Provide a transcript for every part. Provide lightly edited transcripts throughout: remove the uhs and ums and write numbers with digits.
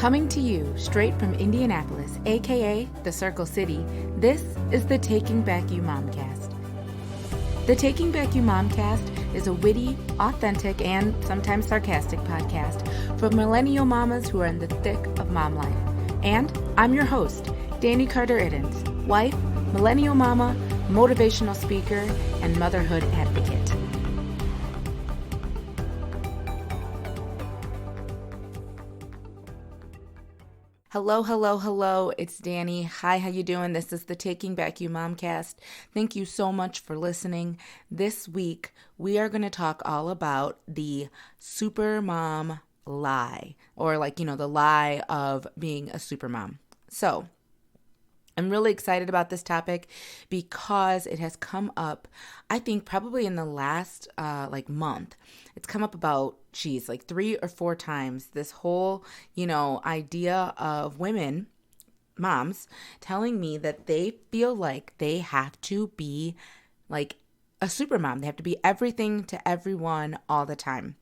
Coming to you straight from Indianapolis, aka the Circle City, this is the Taking Back You Momcast. The Taking Back You Momcast is a witty, authentic, and sometimes sarcastic podcast for millennial mamas who are in the thick of mom life. And I'm your host, Dani Carter-Iddens, wife, millennial mama, motivational speaker, and motherhood advocate. Hello. It's Dani. Hi, how you doing? This is the Taking Back You Momcast. Thank you so much for listening. This week, we are going to talk all about the Supermom lie, or the lie of being a supermom. So, I'm really excited about this topic because it has come up, I think probably in the last month. It's come up about, 3 or 4 times. This whole, idea of women, moms, telling me that they feel like they have to be like a supermom. They have to be everything to everyone all the time.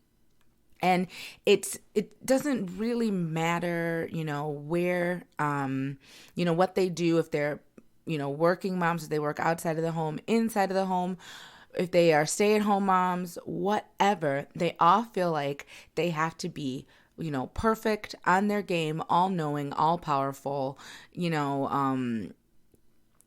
And it doesn't really matter, where, what they do, if they're, working moms, if they work outside of the home, inside of the home, if they are stay-at-home moms, whatever, they all feel like they have to be, perfect, on their game, all-knowing, all-powerful, you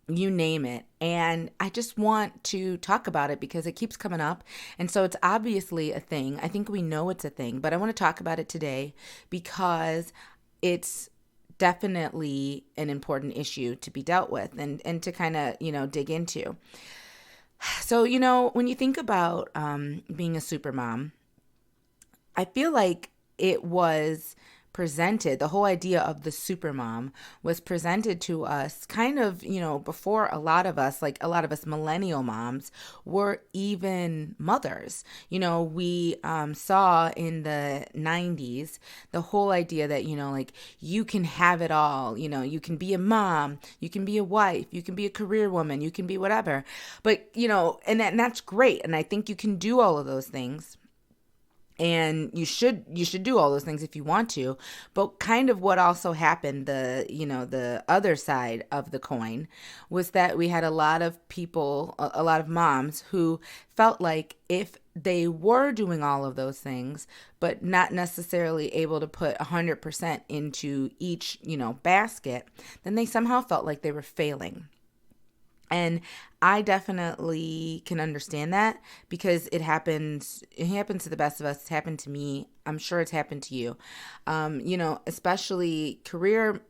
name it. And I just want to talk about it because it keeps coming up. And so it's obviously a thing. I think we know it's a thing, but I want to talk about it today because it's definitely an important issue to be dealt with and to kind of, dig into. So, when you think about being a supermom, I feel like it was presented, the whole idea of the supermom was presented to us kind of, before a lot of us millennial moms were even mothers. We saw in the 90s the whole idea that, you can have it all, you can be a mom, you can be a wife, you can be a career woman, you can be whatever. But, and that's great. And I think you can do all of those things. And you should do all those things if you want to. But kind of what also happened, the other side of the coin, was that we had a lot of people, a lot of moms who felt like if they were doing all of those things, but not necessarily able to put 100% into each, basket, then they somehow felt like they were failing. And I definitely can understand that because it happens to the best of us. It's happened to me. I'm sure it's happened to you. Especially career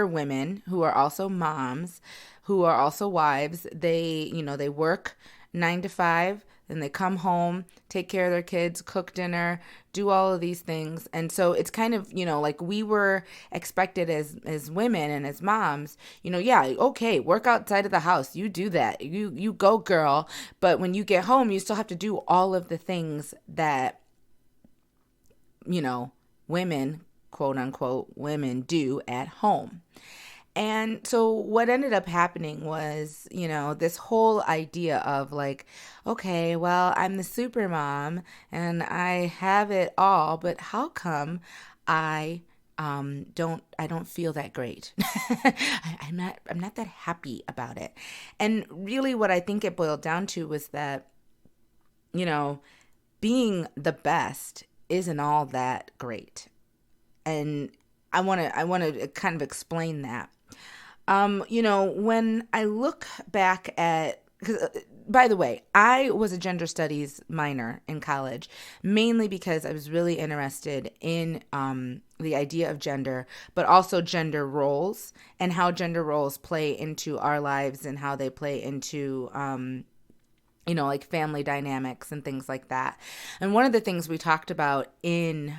women who are also moms, who are also wives. They work 9 to 5, then they come home, take care of their kids, cook dinner, do all of these things. And so it's kind of, we were expected as women and as moms, okay, work outside of the house. You do that. You go, girl. But when you get home, you still have to do all of the things that, women, quote unquote, women do at home. And so what ended up happening was, this whole idea of okay, well, I'm the supermom and I have it all, but how come I don't feel that great? I'm not that happy about it. And really what I think it boiled down to was that, being the best isn't all that great. And I want to kind of explain that. When I look back at, by the way, I was a gender studies minor in college, mainly because I was really interested in the idea of gender, but also gender roles and how gender roles play into our lives and how they play into, family dynamics and things like that. And one of the things we talked about in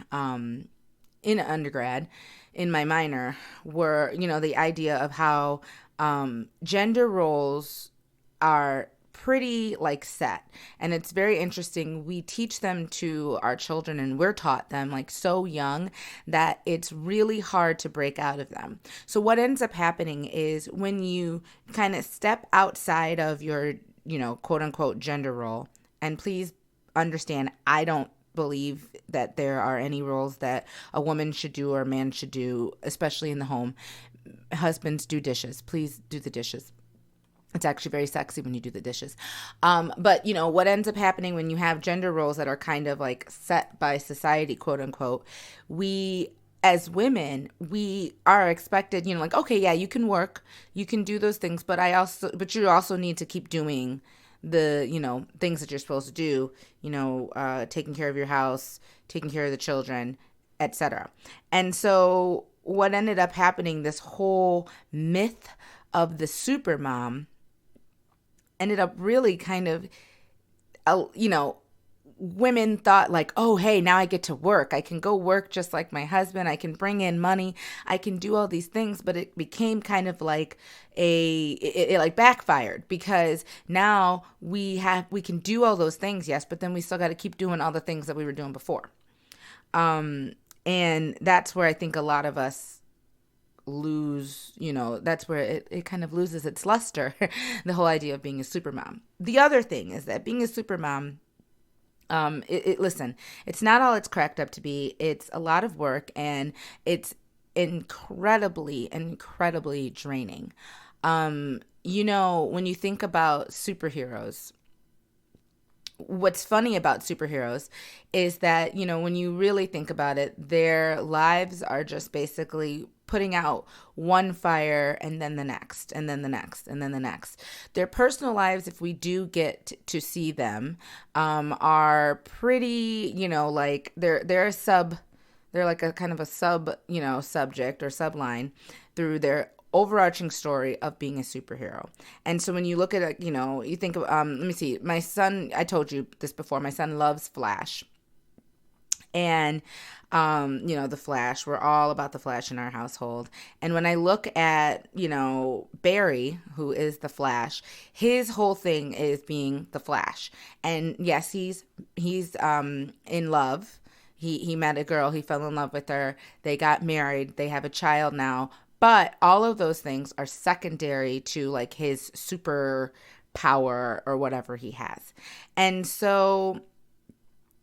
undergrad, in my minor, were, the idea of how gender roles are pretty set. And it's very interesting. We teach them to our children and we're taught them so young that it's really hard to break out of them. So what ends up happening is when you kind of step outside of your, quote unquote gender role, and please understand, I don't believe that there are any roles that a woman should do or a man should do, especially in the home. Husbands, do dishes. Please do the dishes. It's actually very sexy when you do the dishes. But, what ends up happening when you have gender roles that are kind of like set by society, quote unquote, we as women, we are expected, like, okay, yeah, you can work, you can do those things, but you also need to keep doing the, things that you're supposed to do, taking care of your house, taking care of the children, etc. And so what ended up happening, this whole myth of the supermom ended up really kind of, women thought like, oh, hey, now I get to work. I can go work just like my husband. I can bring in money. I can do all these things. But it became kind of like it like backfired, because now we can do all those things, yes, but then we still got to keep doing all the things that we were doing before. And that's where I think a lot of us lose, that's where it kind of loses its luster, the whole idea of being a supermom. The other thing is that being a supermom, listen, it's not all it's cracked up to be. It's a lot of work, and it's incredibly, incredibly draining. When you think about superheroes, what's funny about superheroes is that, when you really think about it, their lives are just basically putting out one fire and then the next and then the next and then the next. Their personal lives, if we do get to see them, are pretty, like they're like a kind of a sub, subject or subline through their overarching story of being a superhero. And so when you look at it, you think of, let me see, my son, I told you this before, my son loves Flash. And, the Flash, we're all about the Flash in our household. And when I look at, Barry, who is the Flash, his whole thing is being the Flash. And yes, he's in love. He met a girl, he fell in love with her. They got married. They have a child now. But all of those things are secondary to like his super power or whatever he has. And so,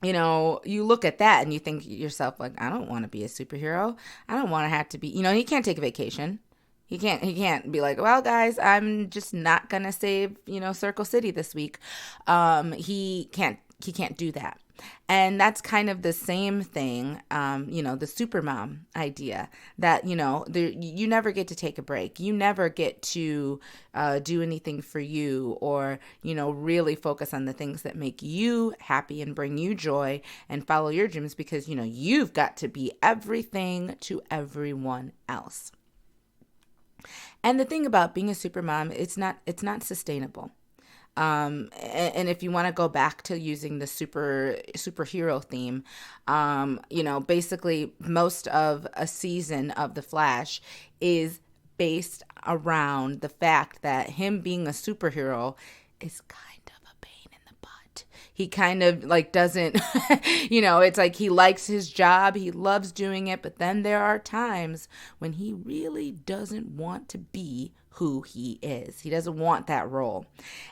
you look at that and you think to yourself, like, I don't want to be a superhero. I don't want to have to be, he can't take a vacation. He can't be like, well, guys, I'm just not going to save, Circle City this week. He can't do that. And that's kind of the same thing, the supermom idea that, you never get to take a break. You never get to do anything for you, or, really focus on the things that make you happy and bring you joy and follow your dreams, because, you've got to be everything to everyone else. And the thing about being a supermom, it's not sustainable. And if you want to go back to using the superhero theme, basically most of a season of The Flash is based around the fact that him being a superhero is kind of a pain in the butt. He kind of like doesn't, it's like he likes his job, he loves doing it, but then there are times when he really doesn't want to be who he is. He doesn't want that role.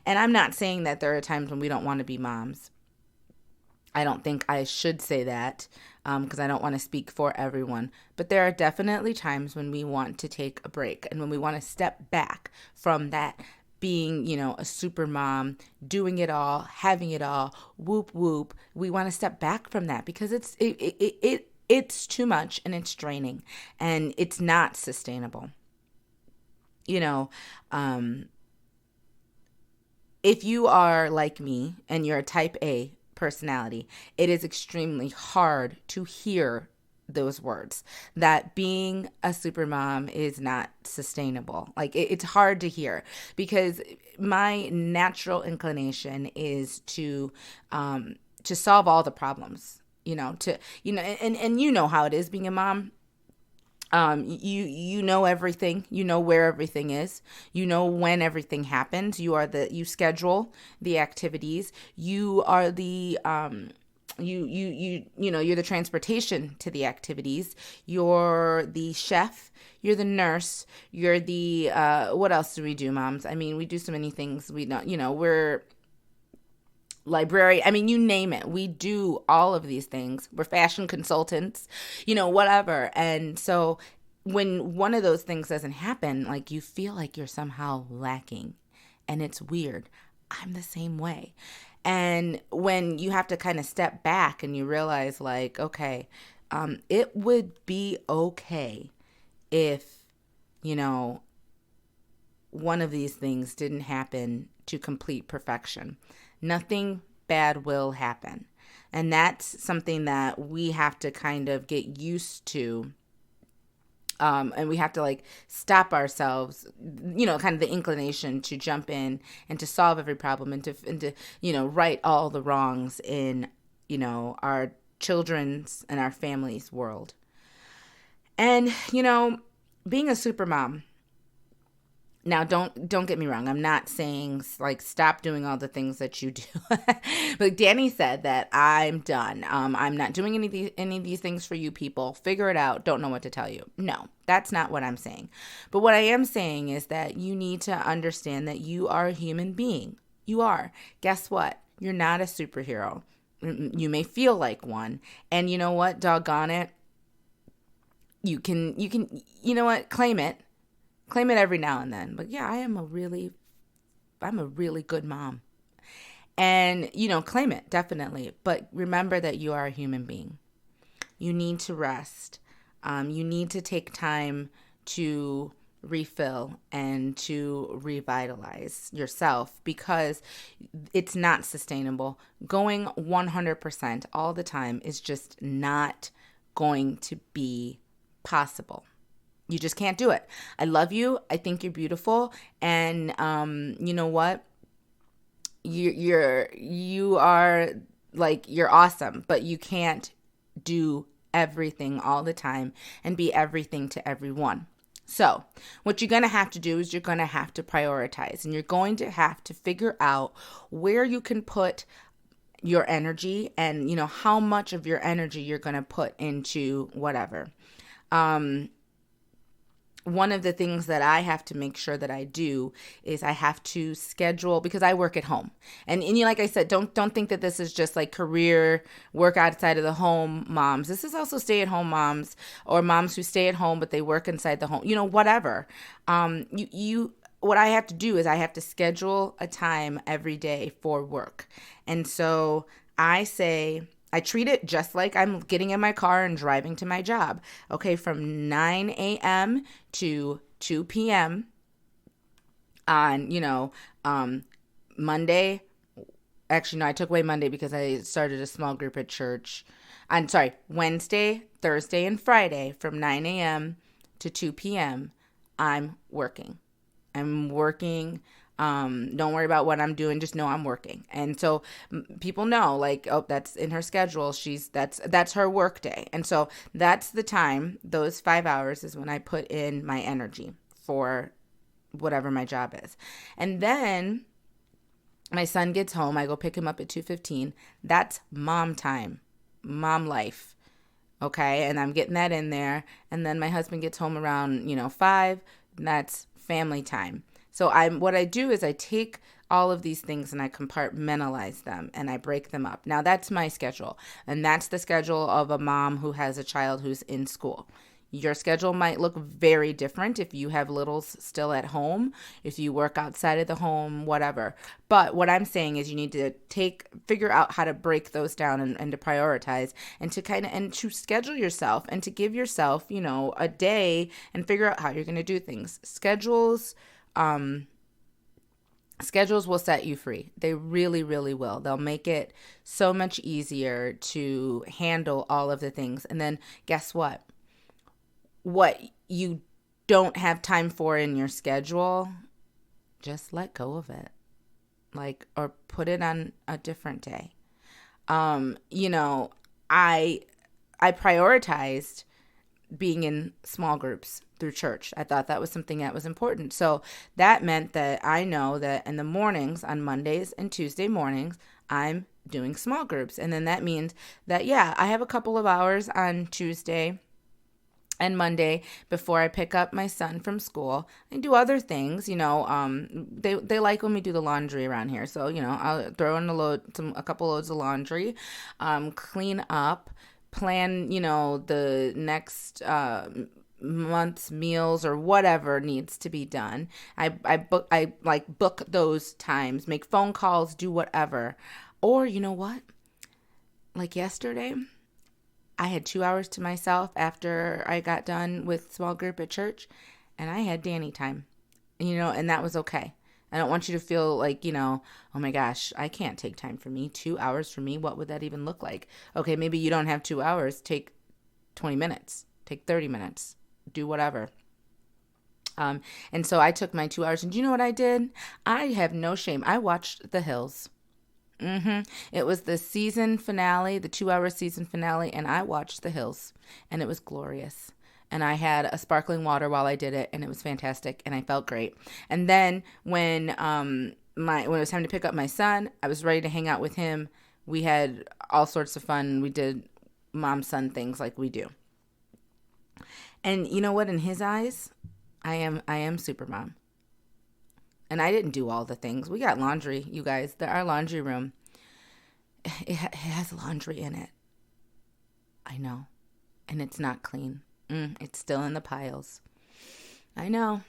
And I'm not saying that there are times when we don't want to be moms. I don't think I should say that, because I don't want to speak for everyone. But there are definitely times when we want to take a break and when we want to step back from that being, a super mom, doing it all, having it all, whoop, whoop. We want to step back from that because it's too much and it's draining and it's not sustainable. If you are like me and you're a type A personality, it is extremely hard to hear those words, that being a supermom is not sustainable. Like it's hard to hear, because my natural inclination is to solve all the problems, and you know how it is being a mom. You know everything, you know where everything is, you know when everything happens, you schedule the activities, you are the, you're the transportation to the activities, you're the chef, you're the nurse, you're the, what else do we do, moms? I mean, we do so many things. We don't, we're librarian. I mean, you name it. We do all of these things. We're fashion consultants, whatever. And so when one of those things doesn't happen, like you feel like you're somehow lacking, and it's weird. I'm the same way. And when you have to kind of step back and you realize, like, okay, it would be okay if, one of these things didn't happen to complete perfection. Nothing bad will happen. And that's something that we have to kind of get used to. And we have to like stop ourselves, kind of the inclination to jump in and to solve every problem and to right all the wrongs in, our children's and our family's world. And, being a supermom, now, don't get me wrong. I'm not saying like stop doing all the things that you do. But Dani said that I'm done. I'm not doing any of these things for you people. Figure it out. Don't know what to tell you. No, that's not what I'm saying. But what I am saying is that you need to understand that you are a human being. You are. Guess what? You're not a superhero. You may feel like one. And you know what? Doggone it. You can, claim it. Claim it every now and then. But yeah, I'm a really good mom. And, claim it, definitely. But remember that you are a human being. You need to rest. You need to take time to refill and to revitalize yourself because it's not sustainable. Going 100% all the time is just not going to be possible. You just can't do it. I love you. I think you're beautiful. And you know what? You are like, you're awesome, but you can't do everything all the time and be everything to everyone. So what you're going to have to do is you're going to have to prioritize, and you're going to have to figure out where you can put your energy and, how much of your energy you're going to put into whatever. One of the things that I have to make sure that I do is I have to schedule, because I work at home. And like I said, don't think that this is just like career work outside of the home moms. This is also stay-at-home moms or moms who stay at home but they work inside the home. Whatever. What I have to do is I have to schedule a time every day for work. And so I treat it just like I'm getting in my car and driving to my job. Okay, from 9 a.m. to 2 p.m. on, Monday. Actually, no, I took away Monday because I started a small group at church. Wednesday, Thursday, and Friday from 9 a.m. to 2 p.m. I'm working. Don't worry about what I'm doing. Just know I'm working. And so people know, like, oh, that's in her schedule. That's her work day. And so that's the time, those 5 hours is when I put in my energy for whatever my job is. And then my son gets home. I go pick him up at 2:15. That's mom time, mom life. Okay. And I'm getting that in there. And then my husband gets home around, 5. And that's family time. So what I do is I take all of these things and I compartmentalize them and I break them up. Now that's my schedule, and that's the schedule of a mom who has a child who's in school. Your schedule might look very different if you have littles still at home, if you work outside of the home, whatever. But what I'm saying is you need to figure out how to break those down and to prioritize and to schedule yourself and to give yourself, a day and figure out how you're going to do things. Schedules will set you free. They really, really will. They'll make it so much easier to handle all of the things. And then guess what? What you don't have time for in your schedule, just let go of it. Or put it on a different day. I prioritized being in small groups through church. I thought that was something that was important. So that meant that I know that in the mornings, on Mondays and Tuesday mornings, I'm doing small groups. And then that means that, I have a couple of hours on Tuesday And Monday, before I pick up my son from school, I do other things. They like when we do the laundry around here. So, I'll throw in a couple loads of laundry, clean up, plan, the next month's meals or whatever needs to be done. I book those times, make phone calls, do whatever. Or you know what? Like yesterday, I had 2 hours to myself after I got done with small group at church, and I had Dani time, and that was okay. I don't want you to feel like, oh my gosh, I can't take time for me. 2 hours for me, what would that even look like? Okay, maybe you don't have 2 hours. Take 20 minutes, take 30 minutes, do whatever. And so I took my 2 hours, and do you know what I did? I have no shame. I watched The Hills. It was the season finale, the 2-hour season finale, and I watched The Hills, and it was glorious. And I had a sparkling water while I did it, and it was fantastic, and I felt great. And then when it was time to pick up my son, I was ready to hang out with him. We had all sorts of fun. We did mom-son things like we do. And you know what? In his eyes, I am Supermom. And I didn't do all the things. We got laundry, you guys. Our laundry room, it has laundry in it. I know. And it's not clean. It's still in the piles. I know.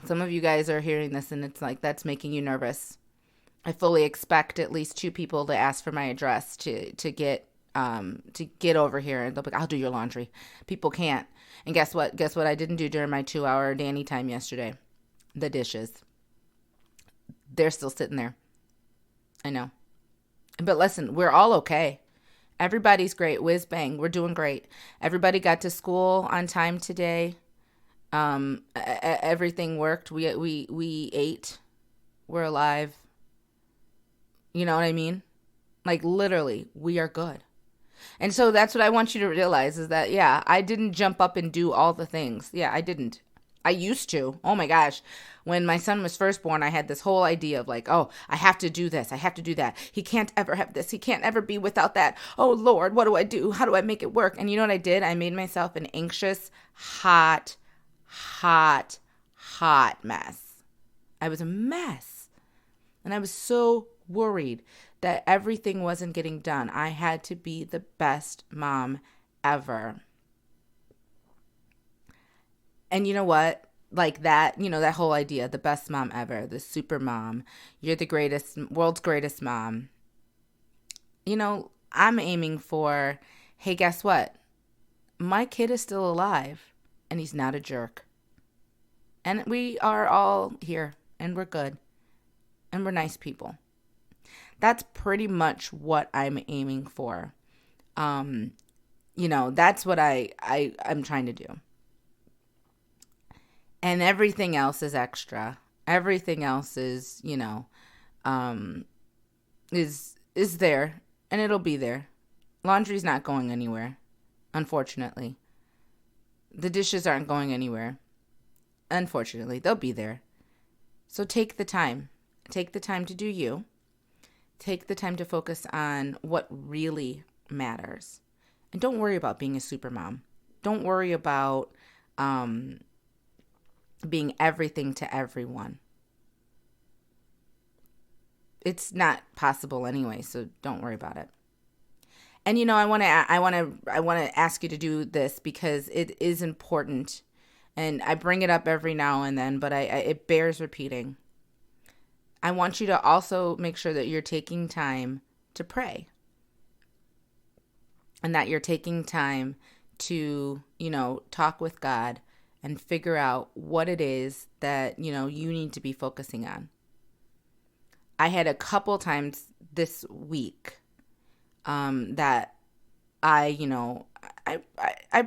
Some of you guys are hearing this and it's like, that's making you nervous. I fully expect at least 2 people to ask for my address to get over here. And they'll be like, I'll do your laundry. People can't. And guess what? Guess what I didn't do during my 2-hour Dani time yesterday? The dishes. They're still sitting there. I know. But listen, we're all okay. Everybody's great. Whiz bang. We're doing great. Everybody got to school on time today. Everything worked. We ate. We're alive. You know what I mean? Like literally, we are good. And so that's what I want you to realize is that, yeah, I didn't jump up and do all the things. Yeah, I didn't. I used to. Oh my gosh. When my son was first born, I had this whole idea of like, oh, I have to do this. I have to do that. He can't ever have this. He can't ever be without that. Oh, Lord, what do I do? How do I make it work? And you know what I did? I made myself an anxious, hot mess. I was a mess. And I was so worried that everything wasn't getting done. I had to be the best mom ever. And you know what? Like that, that whole idea, the best mom ever, the super mom, you're the greatest, world's greatest mom. I'm aiming for, hey, guess what? My kid is still alive and he's not a jerk. And we are all here and we're good and we're nice people. That's pretty much what I'm aiming for. That's what I'm trying to do. And everything else is extra. Everything else is, is there and it'll be there. Laundry's not going anywhere, unfortunately. The dishes aren't going anywhere. Unfortunately, they'll be there. So take the time. Take the time to do you. Take the time to focus on what really matters. And don't worry about being a super mom. Don't worry about being everything to everyone. It's not possible anyway, so don't worry about it. And I want to ask you to do this because it is important, and I bring it up every now and then, but it bears repeating. I want you to also make sure that you're taking time to pray, and that you're taking time to talk with God and figure out what it is that, you need to be focusing on. I had a couple times this week that I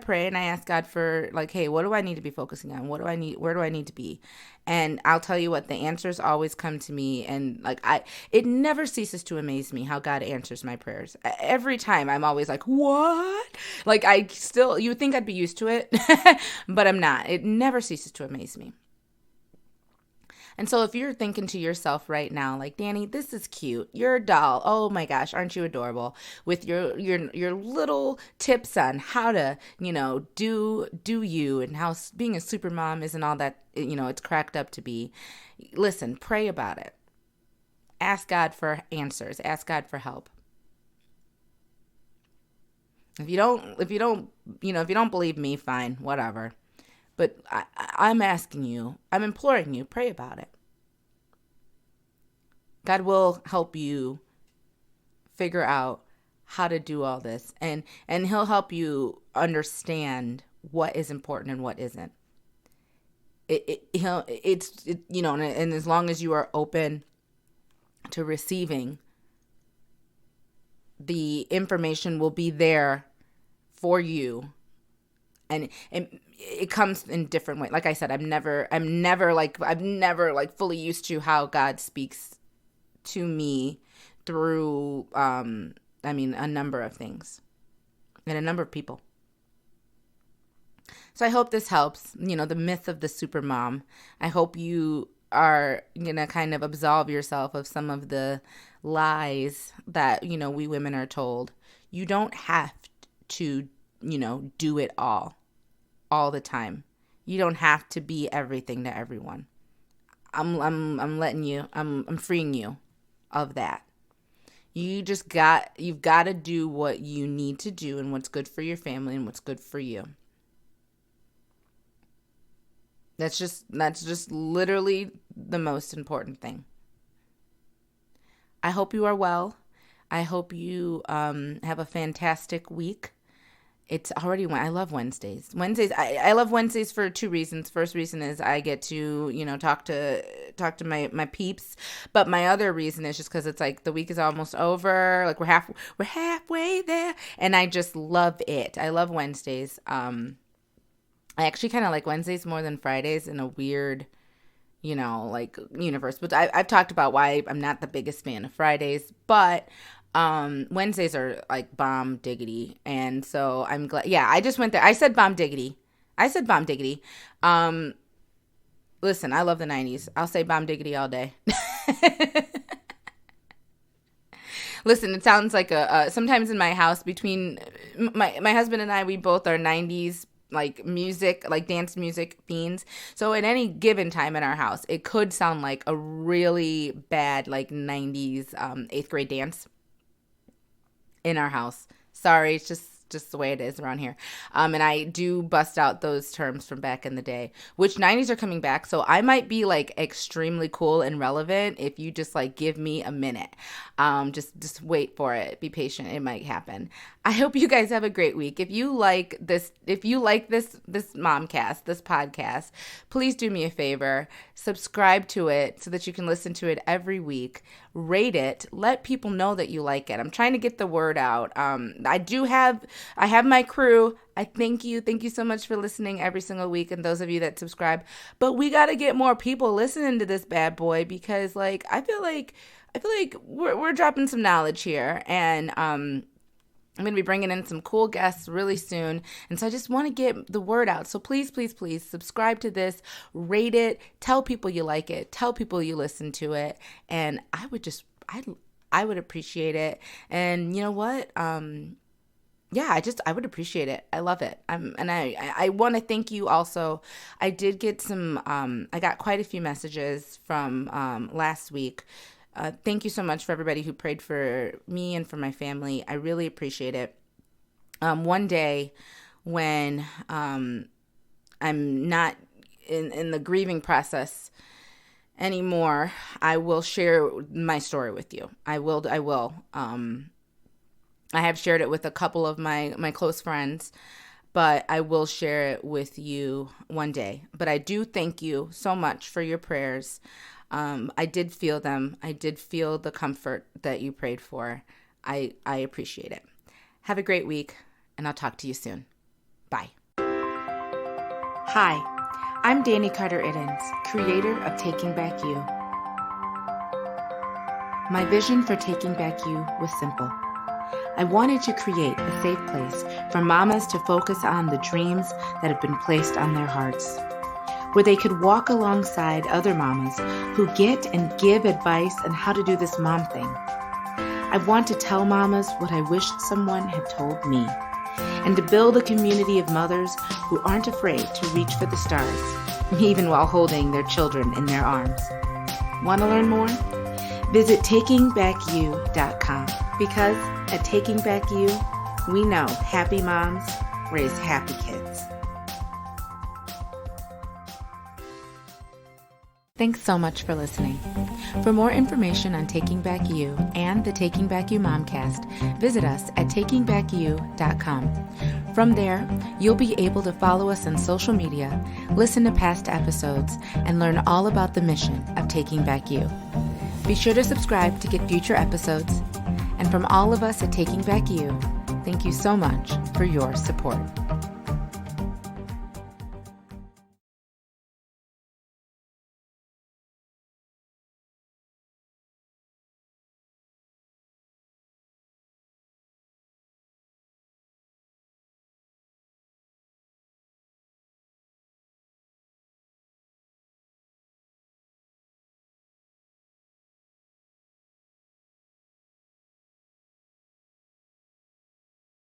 pray and I ask God for like, hey, what do I need to be focusing on? Where do I need to be? And I'll tell you what, the answers always come to me. And it never ceases to amaze me how God answers my prayers. Every time I'm always like, what? Like you would think I'd be used to it, but I'm not. It never ceases to amaze me. And so if you're thinking to yourself right now, like, Dani, this is cute. You're a doll. Oh my gosh, aren't you adorable? With your little tips on how to, do you, and how being a super mom isn't all that, it's cracked up to be. Listen, pray about it. Ask God for answers. Ask God for help. If you don't believe me, fine, whatever. But I'm asking you, I'm imploring you, pray about it. God will help you figure out how to do all this, and he'll help you understand what is important and what isn't. And as long as you are open to receiving, the information will be there for you. And it comes in different ways. Like I said, I'm never fully used to how God speaks to me through, a number of things and a number of people. So I hope this helps, the myth of the super mom. I hope you are going to kind of absolve yourself of some of the lies that, we women are told. You don't have to, do it all the time. You don't have to be everything to everyone. I'm letting you, I'm freeing you of that. You've got to do what you need to do and what's good for your family and what's good for you. That's just literally the most important thing. I hope you are well. I hope you have a fantastic week. It's already I love Wednesdays. I love Wednesdays for two reasons. First reason is I get to, talk to my peeps. But my other reason is just because it's like the week is almost over. Like we're halfway there, and I just love it. I love Wednesdays. I actually kind of like Wednesdays more than Fridays in a weird, universe. But I've talked about why I'm not the biggest fan of Fridays, but Wednesdays are like bomb diggity. And so I'm glad. Yeah, I just went there. I said bomb diggity. Listen, I love the 90s. I'll say bomb diggity all day. Listen, it sounds like sometimes in my house between my husband and I, we both are 90s like music, like dance music fiends. So at any given time in our house, it could sound like a really bad like 90s 8th grade dance in our house. Sorry, it's just the way it is around here. And I do bust out those terms from back in the day, which 90s are coming back. So I might be like extremely cool and relevant if you just like give me a minute. Just wait for it. Be patient. It might happen. I hope you guys have a great week. If you like this Momcast, this podcast, please do me a favor. Subscribe to it so that you can listen to it every week. Rate it. Let people know that you like it. I'm trying to get the word out. I have my crew. I thank you. Thank you so much for listening every single week, and those of you that subscribe. But we got to get more people listening to this bad boy, because like I feel like we're dropping some knowledge here, and I'm going to be bringing in some cool guests really soon. And so I just want to get the word out. So please, please, please subscribe to this, rate it, tell people you like it, tell people you listen to it. And I would appreciate it. And you know what? I would appreciate it. I love it. I want to thank you also. I did get I got quite a few messages from last week. Thank you so much for everybody who prayed for me and for my family. I really appreciate it. One day when I'm not in the grieving process anymore, I will share my story with you. I will. I have shared it with a couple of my close friends, but I will share it with you one day. But I do thank you so much for your prayers. I did feel them. I did feel the comfort that you prayed for. I appreciate it. Have a great week, and I'll talk to you soon. Bye. Hi, I'm Dani Carter-Iddens, creator of Taking Back You. My vision for Taking Back You was simple. I wanted to create a safe place for mamas to focus on the dreams that have been placed on their hearts. where they could walk alongside other mamas who get and give advice on how to do this mom thing. I want to tell mamas what I wish someone had told me, and to build a community of mothers who aren't afraid to reach for the stars, even while holding their children in their arms. Want to learn more? Visit takingbackyou.com, because at Taking Back You, we know happy moms raise happy kids. Thanks so much for listening. For more information on Taking Back You and the Taking Back You Momcast, visit us at takingbackyou.com. From there, you'll be able to follow us on social media, listen to past episodes, and learn all about the mission of Taking Back You. Be sure to subscribe to get future episodes. And from all of us at Taking Back You, thank you so much for your support.